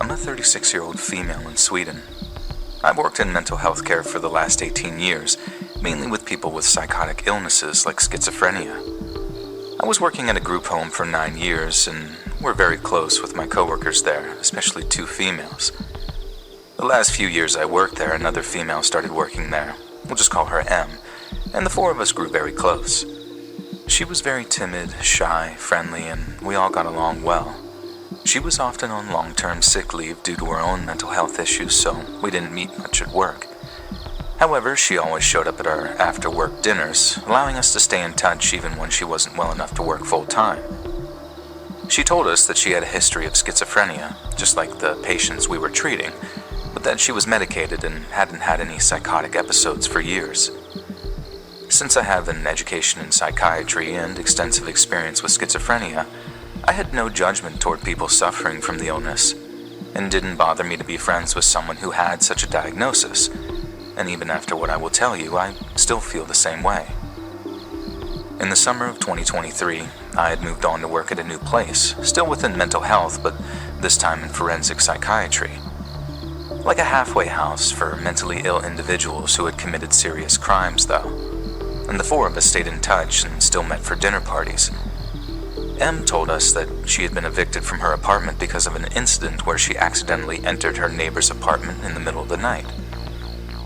I'm a 36-year-old female in Sweden. I've worked in mental health care for the last 18 years, mainly with people with psychotic illnesses like schizophrenia. I was working at a group home for 9 years, and we're very close with my coworkers there, especially 2 females. The last few years I worked there, another female started working there. We'll just call her M, and the 4 of us grew very close. She was very timid, shy, friendly, and we all got along well. She was often on long-term sick leave due to her own mental health issues, so we didn't meet much at work. However, she always showed up at our after-work dinners, allowing us to stay in touch even when she wasn't well enough to work full-time. She told us that she had a history of schizophrenia, just like the patients we were treating, but that she was medicated and hadn't had any psychotic episodes for years. Since I have an education in psychiatry and extensive experience with schizophrenia, I had no judgment toward people suffering from the illness, and didn't bother me to be friends with someone who had such a diagnosis. And even after what I will tell you, I still feel the same way. In the summer of 2023, I had moved on to work at a new place, still within mental health, but this time in forensic psychiatry. Like a halfway house for mentally ill individuals who had committed serious crimes, though. And the 4 of us stayed in touch and still met for dinner parties. M told us that she had been evicted from her apartment because of an incident where she accidentally entered her neighbor's apartment in the middle of the night.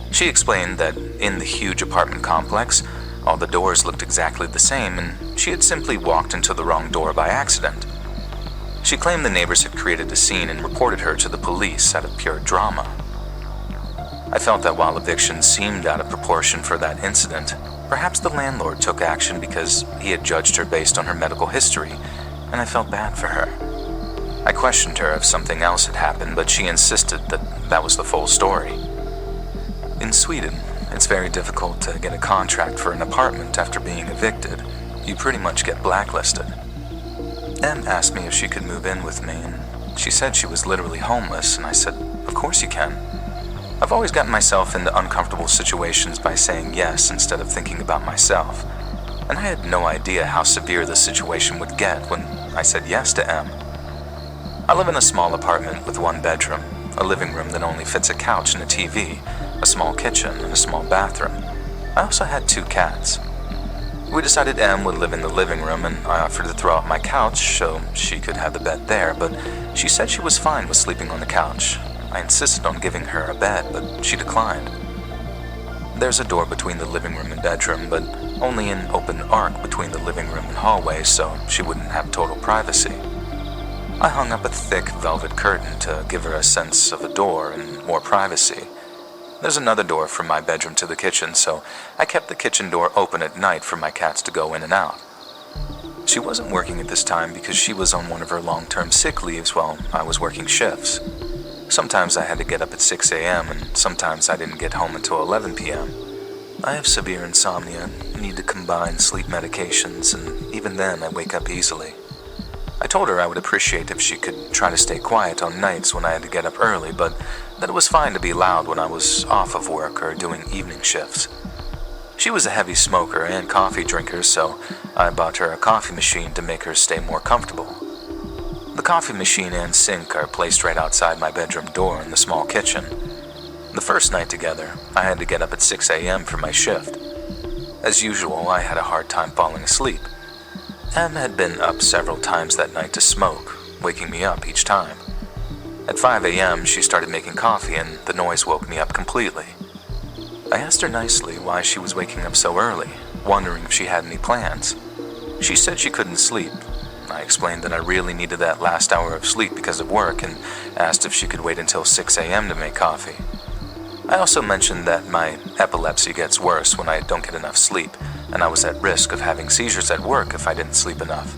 She explained that in the huge apartment complex, all the doors looked exactly the same, and she had simply walked into the wrong door by accident. She claimed the neighbors had created a scene and reported her to the police out of pure drama. I felt that while evictions seemed out of proportion for that incident, perhaps the landlord took action because he had judged her based on her medical history, and I felt bad for her. I questioned her if something else had happened, but she insisted that that was the full story. In Sweden, it's very difficult to get a contract for an apartment after being evicted. You pretty much get blacklisted. M asked me if she could move in with me, and she said she was literally homeless, and I said, "Of course you can." I've always gotten myself into uncomfortable situations by saying yes instead of thinking about myself, and I had no idea how severe this situation would get when I said yes to M. I live in a small apartment with 1 bedroom, a living room that only fits a couch and a TV, a small kitchen, and a small bathroom. I also had 2 cats. We decided M would live in the living room, and I offered to throw out my couch so she could have the bed there, but she said she was fine with sleeping on the couch. I insisted on giving her a bed, but she declined. There's a door between the living room and bedroom, but only an open arc between the living room and hallway, so she wouldn't have total privacy. I hung up a thick velvet curtain to give her a sense of a door and more privacy. There's another door from my bedroom to the kitchen, so I kept the kitchen door open at night for my cats to go in and out. She wasn't working at this time because she was on one of her long-term sick leaves while I was working shifts. Sometimes I had to get up at 6 a.m. and sometimes I didn't get home until 11 p.m. I have severe insomnia and need to combine sleep medications, and even then I wake up easily. I told her I would appreciate if she could try to stay quiet on nights when I had to get up early, but that it was fine to be loud when I was off of work or doing evening shifts. She was a heavy smoker and coffee drinker, so I bought her a coffee machine to make her stay more comfortable. The coffee machine and sink are placed right outside my bedroom door in the small kitchen. The first night together, I had to get up at 6 a.m. for my shift. As usual, I had a hard time falling asleep. M had been up several times that night to smoke, waking me up each time. At 5 a.m., she started making coffee, and the noise woke me up completely. I asked her nicely why she was waking up so early, wondering if she had any plans. She said she couldn't sleep. I explained that I really needed that last hour of sleep because of work, and asked if she could wait until 6 a.m. to make coffee. I also mentioned that my epilepsy gets worse when I don't get enough sleep, and I was at risk of having seizures at work if I didn't sleep enough.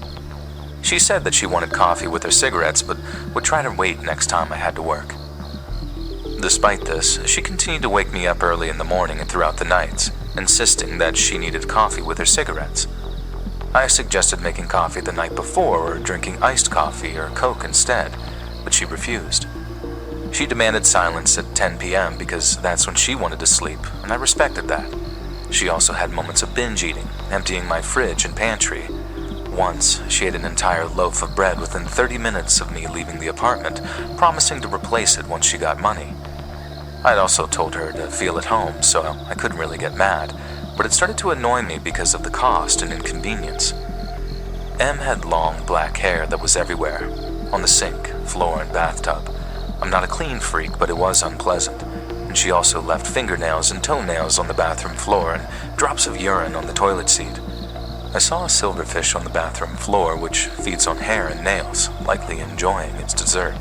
She said that she wanted coffee with her cigarettes, but would try to wait next time I had to work. Despite this, she continued to wake me up early in the morning and throughout the nights, insisting that she needed coffee with her cigarettes. I suggested making coffee the night before or drinking iced coffee or Coke instead, but she refused. She demanded silence at 10 p.m. because that's when she wanted to sleep, and I respected that. She also had moments of binge eating, emptying my fridge and pantry. Once, she ate an entire loaf of bread within 30 minutes of me leaving the apartment, promising to replace it once she got money. I'd also told her to feel at home, so I couldn't really get mad, but it started to annoy me because of the cost and inconvenience. Em had long black hair that was everywhere, on the sink, floor, and bathtub. I'm not a clean freak, but it was unpleasant, and she also left fingernails and toenails on the bathroom floor and drops of urine on the toilet seat. I saw a silverfish on the bathroom floor, which feeds on hair and nails, likely enjoying its dessert.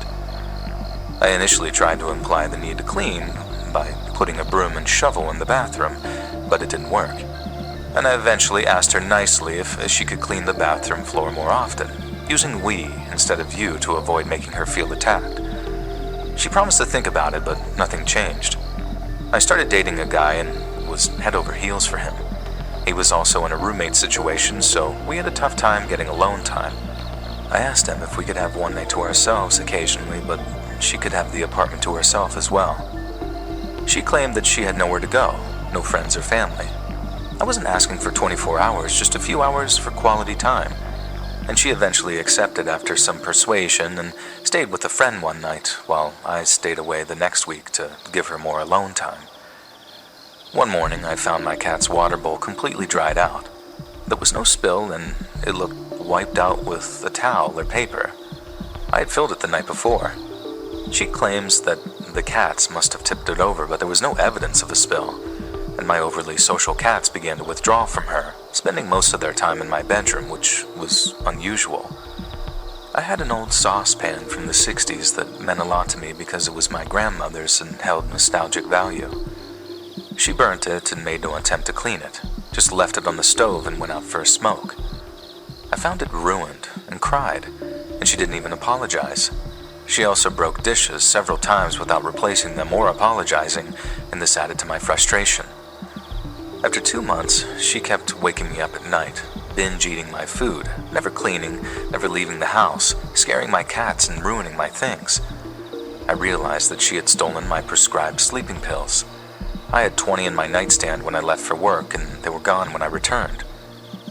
I initially tried to imply the need to clean by putting a broom and shovel in the bathroom, but it didn't work. And I eventually asked her nicely if she could clean the bathroom floor more often, using we instead of you to avoid making her feel attacked. She promised to think about it, but nothing changed. I started dating a guy and was head over heels for him. He was also in a roommate situation, so we had a tough time getting alone time. I asked him if we could have one night to ourselves occasionally, but she could have the apartment to herself as well. She claimed that she had nowhere to go, no friends or family. I wasn't asking for 24 hours, just a few hours for quality time. And she eventually accepted after some persuasion and stayed with a friend one night while I stayed away the next week to give her more alone time. One morning, I found my cat's water bowl completely dried out. There was no spill, and it looked wiped out with a towel or paper. I had filled it the night before. She claims that the cats must have tipped it over, but there was no evidence of a spill, and my overly social cats began to withdraw from her, spending most of their time in my bedroom, which was unusual. I had an old saucepan from the 60s that meant a lot to me because it was my grandmother's and held nostalgic value. She burnt it and made no attempt to clean it, just left it on the stove and went out for a smoke. I found it ruined and cried, and she didn't even apologize. She also broke dishes several times without replacing them or apologizing, and this added to my frustration. After 2 months, she kept waking me up at night, binge eating my food, never cleaning, never leaving the house, scaring my cats and ruining my things. I realized that she had stolen my prescribed sleeping pills. I had 20 in my nightstand when I left for work, and they were gone when I returned.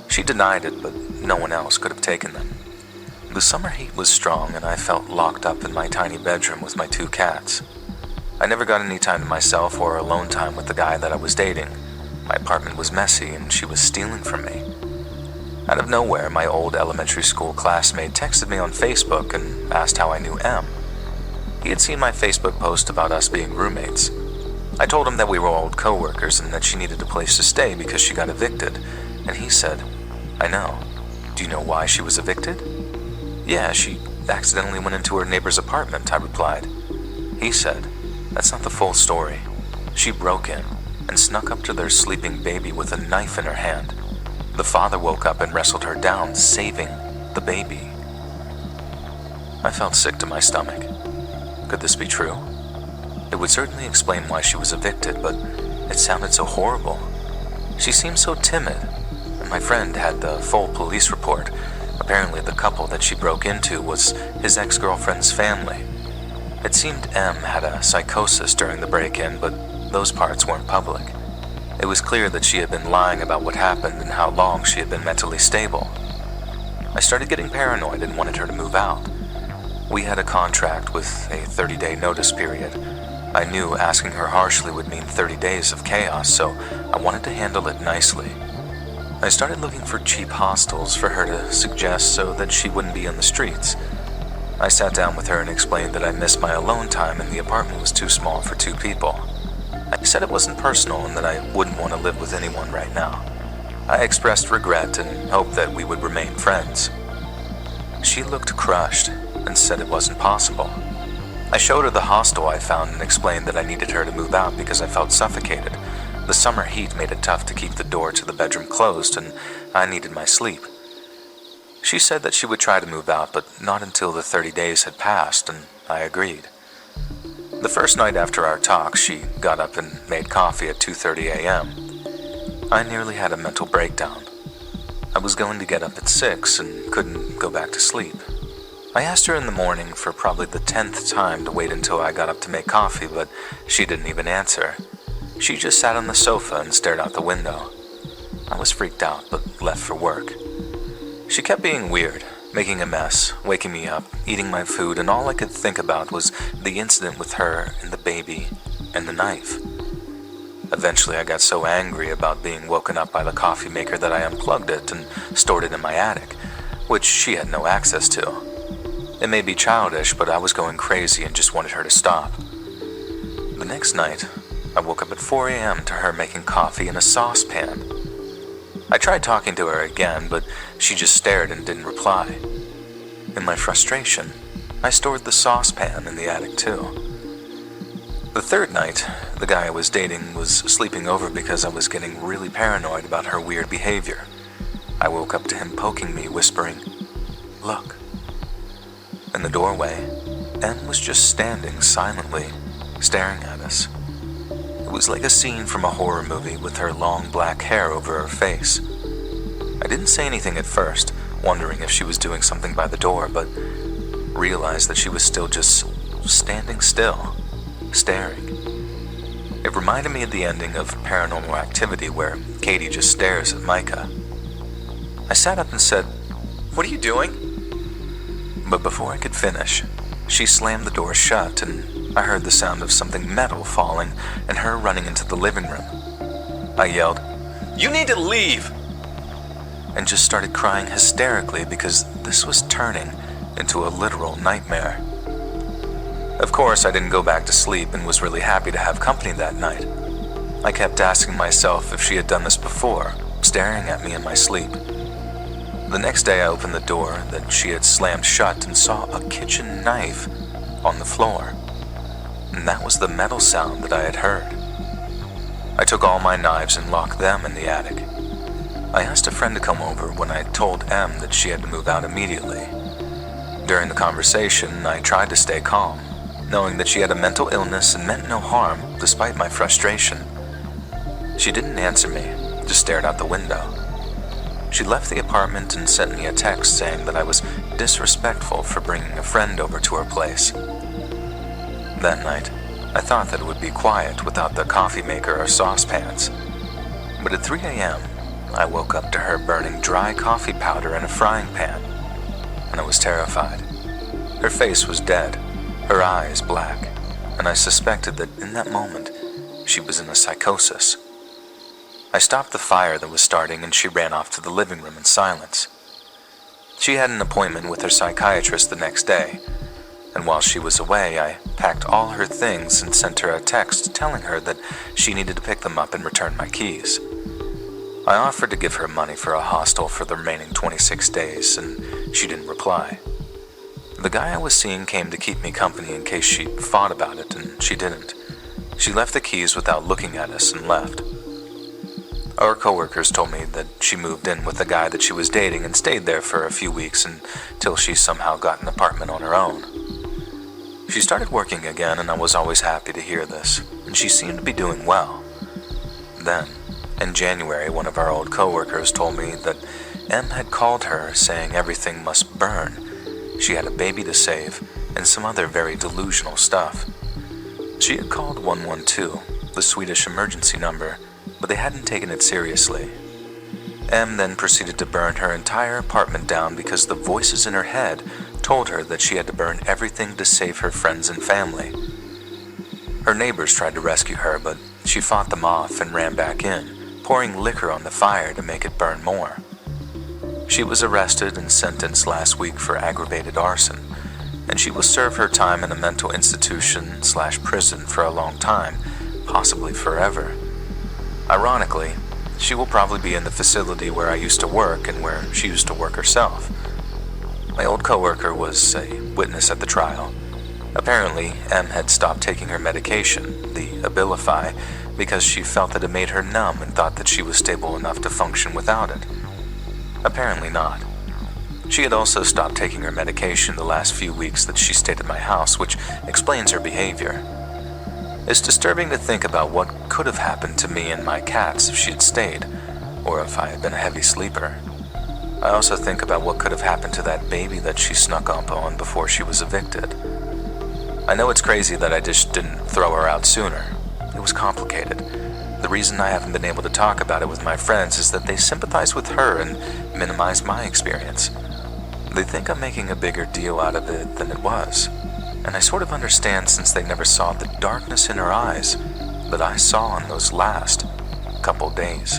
She denied it, but no one else could have taken them. The summer heat was strong, and I felt locked up in my tiny bedroom with my 2 cats. I never got any time to myself or alone time with the guy that I was dating. My apartment was messy, and she was stealing from me. Out of nowhere, my old elementary school classmate texted me on Facebook and asked how I knew Em. He had seen my Facebook post about us being roommates. I told him that we were old co-workers and that she needed a place to stay because she got evicted, and he said, "I know. Do you know why she was evicted?" "Yeah, she accidentally went into her neighbor's apartment," I replied. He said, "That's not the full story. She broke in and snuck up to their sleeping baby with a knife in her hand. The father woke up and wrestled her down, saving the baby." I felt sick to my stomach. Could this be true? It would certainly explain why she was evicted, but it sounded so horrible. She seemed so timid, and my friend had the full police report. Apparently the couple that she broke into was his ex-girlfriend's family. It seemed Em had a psychosis during the break-in, but those parts weren't public. It was clear that she had been lying about what happened and how long she had been mentally stable. I started getting paranoid and wanted her to move out. We had a contract with a 30-day notice period. I knew asking her harshly would mean 30 days of chaos, so I wanted to handle it nicely. I started looking for cheap hostels for her to suggest so that she wouldn't be in the streets. I sat down with her and explained that I missed my alone time and the apartment was too small for 2 people. I said it wasn't personal and that I wouldn't want to live with anyone right now. I expressed regret and hoped that we would remain friends. She looked crushed and said it wasn't possible. I showed her the hostel I found and explained that I needed her to move out because I felt suffocated. The summer heat made it tough to keep the door to the bedroom closed, and I needed my sleep. She said that she would try to move out, but not until the 30 days had passed, and I agreed. The first night after our talk, she got up and made coffee at 2:30 a.m. I nearly had a mental breakdown. I was going to get up at 6 and couldn't go back to sleep. I asked her in the morning for probably the 10th time to wait until I got up to make coffee, but she didn't even answer. She just sat on the sofa and stared out the window. I was freaked out, but left for work. She kept being weird, making a mess, waking me up, eating my food, and all I could think about was the incident with her and the baby and the knife. Eventually, I got so angry about being woken up by the coffee maker that I unplugged it and stored it in my attic, which she had no access to. It may be childish, but I was going crazy and just wanted her to stop. The next night, I woke up at 4 a.m. to her making coffee in a saucepan. I tried talking to her again, but she just stared and didn't reply. In my frustration, I stored the saucepan in the attic too. The third night, the guy I was dating was sleeping over because I was getting really paranoid about her weird behavior. I woke up to him poking me, whispering, "Look." In the doorway, Em was just standing silently, staring at us. It was like a scene from a horror movie with her long black hair over her face. I didn't say anything at first, wondering if she was doing something by the door, but realized that she was still just standing still, staring. It reminded me of the ending of Paranormal Activity where Katie just stares at Micah. I sat up and said, "What are you doing?" But before I could finish, she slammed the door shut and I heard the sound of something metal falling and her running into the living room. I yelled, "You need to leave!" and just started crying hysterically because this was turning into a literal nightmare. Of course, I didn't go back to sleep and was really happy to have company that night. I kept asking myself if she had done this before, staring at me in my sleep. The next day I opened the door that she had slammed shut and saw a kitchen knife on the floor. And that was the metal sound that I had heard. I took all my knives and locked them in the attic. I asked a friend to come over when I told Em that she had to move out immediately. During the conversation, I tried to stay calm, knowing that she had a mental illness and meant no harm despite my frustration. She didn't answer me, just stared out the window. She left the apartment and sent me a text saying that I was disrespectful for bringing a friend over to her place. That night, I thought that it would be quiet without the coffee maker or saucepans. But at 3 a.m., I woke up to her burning dry coffee powder in a frying pan, and I was terrified. Her face was dead, her eyes black, and I suspected that in that moment, she was in a psychosis. I stopped the fire that was starting and she ran off to the living room in silence. She had an appointment with her psychiatrist the next day, and while she was away, I packed all her things and sent her a text telling her that she needed to pick them up and return my keys. I offered to give her money for a hostel for the remaining 26 days, and she didn't reply. The guy I was seeing came to keep me company in case she thought about it, and she didn't. She left the keys without looking at us and left. Our coworkers told me that she moved in with the guy that she was dating and stayed there for a few weeks until she somehow got an apartment on her own. She started working again, and I was always happy to hear this, and she seemed to be doing well. Then, in January, one of our old coworkers told me that Em had called her saying everything must burn. She had a baby to save, and some other very delusional stuff. She had called 112, the Swedish emergency number, but they hadn't taken it seriously. Em then proceeded to burn her entire apartment down because the voices in her head told her that she had to burn everything to save her friends and family. Her neighbors tried to rescue her, but she fought them off and ran back in, pouring liquor on the fire to make it burn more. She was arrested and sentenced last week for aggravated arson, and she will serve her time in a mental institution/prison for a long time, possibly forever. Ironically, she will probably be in the facility where I used to work and where she used to work herself. My old coworker was a witness at the trial. Apparently, Em had stopped taking her medication, the Abilify, because she felt that it made her numb and thought that she was stable enough to function without it. Apparently not. She had also stopped taking her medication the last few weeks that she stayed at my house, which explains her behavior. It's disturbing to think about what could have happened to me and my cats if she had stayed, or if I had been a heavy sleeper. I also think about what could have happened to that baby that she snuck up on before she was evicted. I know it's crazy that I just didn't throw her out sooner. It was complicated. The reason I haven't been able to talk about it with my friends is that they sympathize with her and minimize my experience. They think I'm making a bigger deal out of it than it was, and I sort of understand since they never saw the darkness in her eyes that I saw in those last couple days.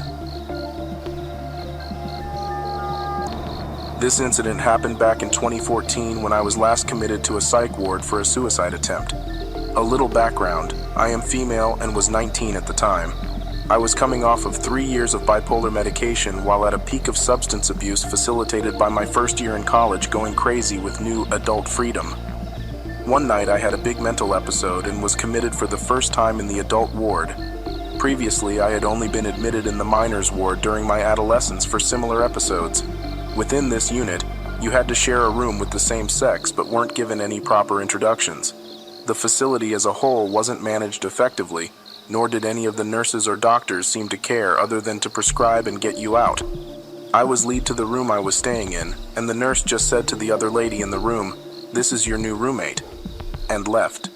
This incident happened back in 2014 when I was last committed to a psych ward for a suicide attempt. A little background: I am female and was 19 at the time. I was coming off of 3 years of bipolar medication while at a peak of substance abuse facilitated by my first year in college going crazy with new adult freedom. One night I had a big mental episode and was committed for the first time in the adult ward. Previously, I had only been admitted in the minors ward during my adolescence for similar episodes. Within this unit, you had to share a room with the same sex but weren't given any proper introductions. The facility as a whole wasn't managed effectively, nor did any of the nurses or doctors seem to care other than to prescribe and get you out. I was lead to the room I was staying in, and the nurse just said to the other lady in the room, "This is your new roommate," and left.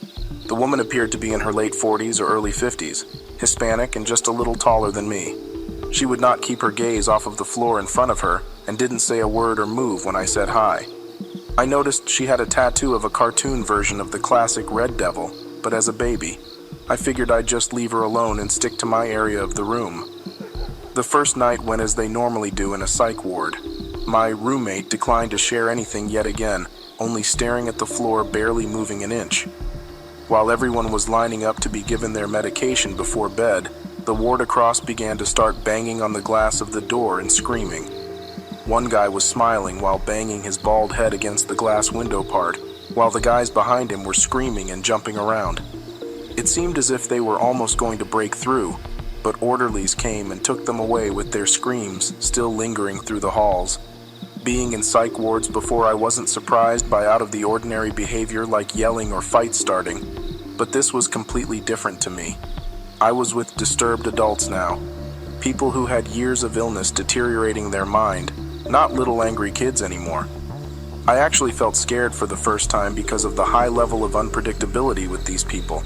The woman appeared to be in her late 40s or early 50s, Hispanic and just a little taller than me. She would not keep her gaze off of the floor in front of her and didn't say a word or move when I said hi. I noticed she had a tattoo of a cartoon version of the classic Red Devil, but as a baby, I figured I'd just leave her alone and stick to my area of the room. The first night went as they normally do in a psych ward. My roommate declined to share anything yet again, only staring at the floor, barely moving an inch. While everyone was lining up to be given their medication before bed, the ward across began to start banging on the glass of the door and screaming. One guy was smiling while banging his bald head against the glass window part, while the guys behind him were screaming and jumping around. It seemed as if they were almost going to break through, but orderlies came and took them away with their screams still lingering through the halls. Being in psych wards before, I wasn't surprised by out-of-the-ordinary behavior like yelling or fights starting, but this was completely different to me. I was with disturbed adults now, people who had years of illness deteriorating their mind, not little angry kids anymore. I actually felt scared for the first time because of the high level of unpredictability with these people.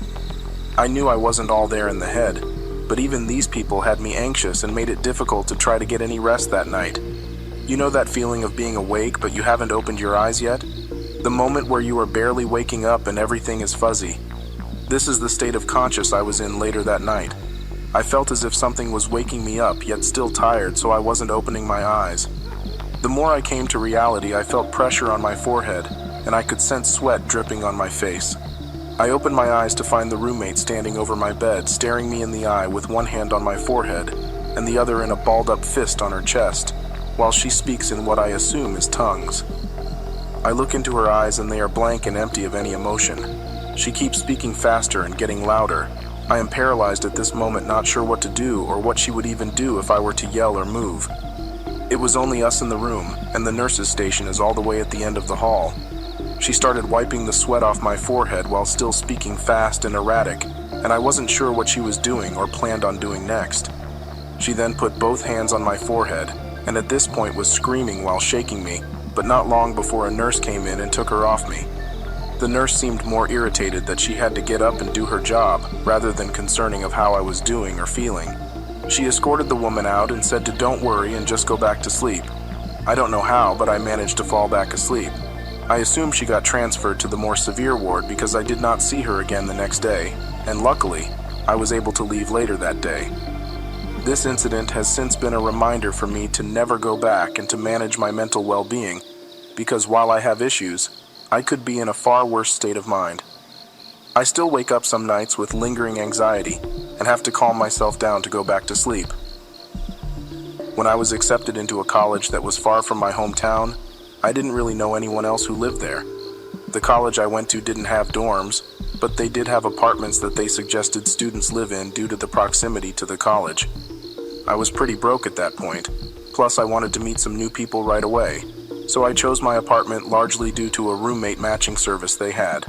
I knew I wasn't all there in the head, but even these people had me anxious and made it difficult to try to get any rest that night. You know that feeling of being awake but you haven't opened your eyes yet? The moment where you are barely waking up and everything is fuzzy. This is the state of conscious I was in later that night. I felt as if something was waking me up, yet still tired, so I wasn't opening my eyes. The more I came to reality, I felt pressure on my forehead, and I could sense sweat dripping on my face. I opened my eyes to find the roommate standing over my bed, staring me in the eye with one hand on my forehead, and the other in a balled-up fist on her chest, while she speaks in what I assume is tongues. I look into her eyes and they are blank and empty of any emotion. She keeps speaking faster and getting louder. I am paralyzed at this moment, not sure what to do or what she would even do if I were to yell or move. It was only us in the room, and the nurse's station is all the way at the end of the hall. She started wiping the sweat off my forehead while still speaking fast and erratic, and I wasn't sure what she was doing or planned on doing next. She then put both hands on my forehead, and at this point was screaming while shaking me, but not long before a nurse came in and took her off me. The nurse seemed more irritated that she had to get up and do her job, rather than concerning of how I was doing or feeling. She escorted the woman out and said to don't worry and just go back to sleep. I don't know how, but I managed to fall back asleep. I assume she got transferred to the more severe ward because I did not see her again the next day, and luckily, I was able to leave later that day. This incident has since been a reminder for me to never go back and to manage my mental well-being, because while I have issues, I could be in a far worse state of mind. I still wake up some nights with lingering anxiety and have to calm myself down to go back to sleep. When I was accepted into a college that was far from my hometown, I didn't really know anyone else who lived there. The college I went to didn't have dorms, but they did have apartments that they suggested students live in due to the proximity to the college. I was pretty broke at that point, plus I wanted to meet some new people right away, so I chose my apartment largely due to a roommate matching service they had.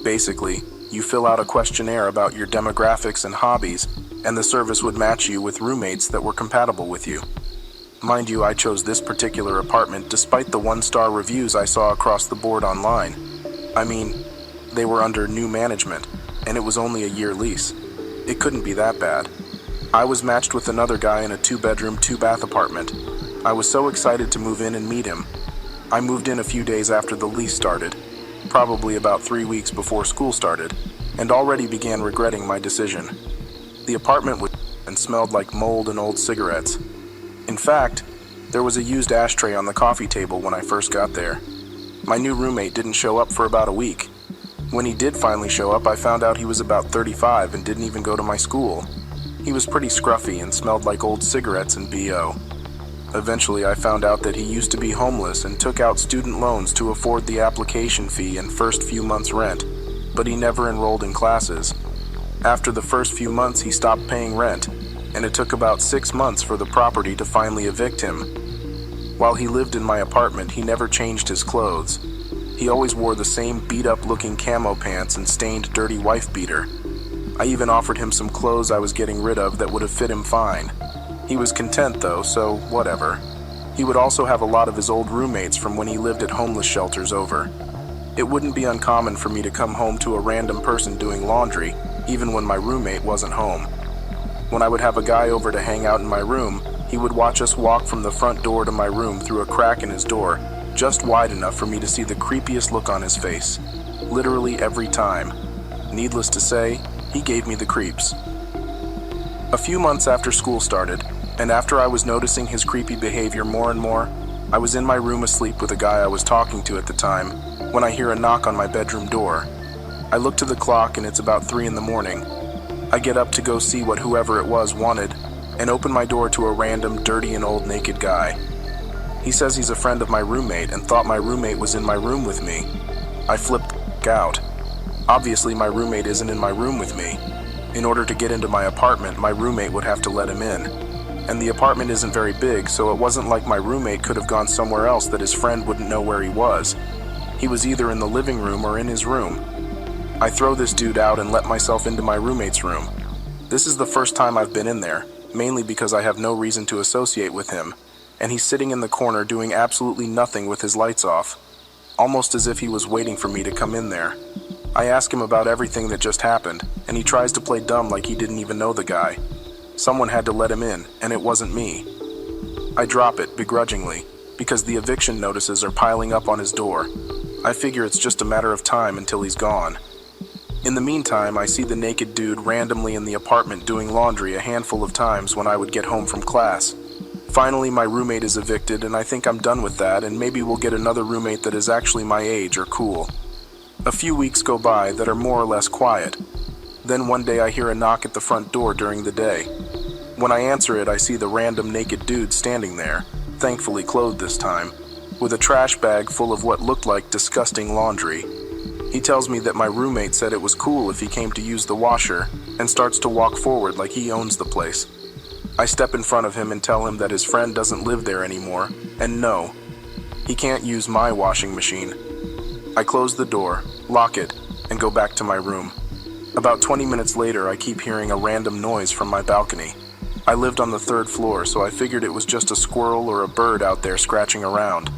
Basically, you fill out a questionnaire about your demographics and hobbies, and the service would match you with roommates that were compatible with you. Mind you, I chose this particular apartment despite the 1-star reviews I saw across the board online. I mean, they were under new management, and it was only a year lease. It couldn't be that bad. I was matched with another guy in a 2-bedroom, 2-bath apartment. I was so excited to move in and meet him. I moved in a few days after the lease started, probably about 3 weeks before school started, and already began regretting my decision. The apartment was and smelled like mold and old cigarettes. In fact, there was a used ashtray on the coffee table when I first got there. My new roommate didn't show up for about a week. When he did finally show up, I found out he was about 35 and didn't even go to my school. He was pretty scruffy and smelled like old cigarettes and BO. Eventually, I found out that he used to be homeless and took out student loans to afford the application fee and first few months' rent, but he never enrolled in classes. After the first few months, he stopped paying rent, and it took about 6 months for the property to finally evict him. While he lived in my apartment, he never changed his clothes. He always wore the same beat-up-looking camo pants and stained, dirty wife beater. I even offered him some clothes I was getting rid of that would have fit him fine. He was content though, so whatever. He would also have a lot of his old roommates from when he lived at homeless shelters over. It wouldn't be uncommon for me to come home to a random person doing laundry, even when my roommate wasn't home. When I would have a guy over to hang out in my room, he would watch us walk from the front door to my room through a crack in his door, just wide enough for me to see the creepiest look on his face. Literally every time. Needless to say, he gave me the creeps. A few months after school started, and after I was noticing his creepy behavior more and more, I was in my room asleep with a guy I was talking to at the time, when I hear a knock on my bedroom door. I look to the clock and it's about 3 in the morning. I get up to go see what whoever it was wanted, and open my door to a random, dirty and old naked guy. He says he's a friend of my roommate and thought my roommate was in my room with me. I flipped out. Obviously my roommate isn't in my room with me. In order to get into my apartment, my roommate would have to let him in. And the apartment isn't very big, so it wasn't like my roommate could have gone somewhere else that his friend wouldn't know where he was. He was either in the living room or in his room. I throw this dude out and let myself into my roommate's room. This is the first time I've been in there, mainly because I have no reason to associate with him, and he's sitting in the corner doing absolutely nothing with his lights off, almost as if he was waiting for me to come in there. I ask him about everything that just happened, and he tries to play dumb like he didn't even know the guy. Someone had to let him in, and it wasn't me. I drop it, begrudgingly, because the eviction notices are piling up on his door. I figure it's just a matter of time until he's gone. In the meantime, I see the naked dude randomly in the apartment doing laundry a handful of times when I would get home from class. Finally, my roommate is evicted, and I think I'm done with that, and maybe we'll get another roommate that is actually my age or cool. A few weeks go by that are more or less quiet. Then one day I hear a knock at the front door during the day. When I answer it, I see the random naked dude standing there, thankfully clothed this time, with a trash bag full of what looked like disgusting laundry. He tells me that my roommate said it was cool if he came to use the washer, and starts to walk forward like he owns the place. I step in front of him and tell him that his friend doesn't live there anymore, and no, he can't use my washing machine. I close the door, lock it, and go back to my room. About 20 minutes later, I keep hearing a random noise from my balcony. I lived on the 3rd floor, so I figured it was just a squirrel or a bird out there scratching around.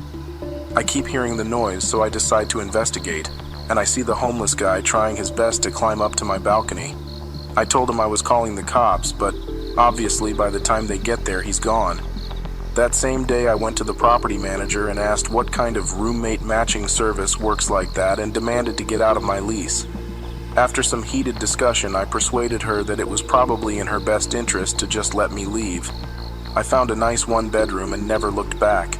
I keep hearing the noise, so I decide to investigate, and I see the homeless guy trying his best to climb up to my balcony. I told him I was calling the cops, but obviously by the time they get there, he's gone. That same day, I went to the property manager and asked what kind of roommate matching service works like that and demanded to get out of my lease. After some heated discussion, I persuaded her that it was probably in her best interest to just let me leave. I found a nice 1-bedroom and never looked back.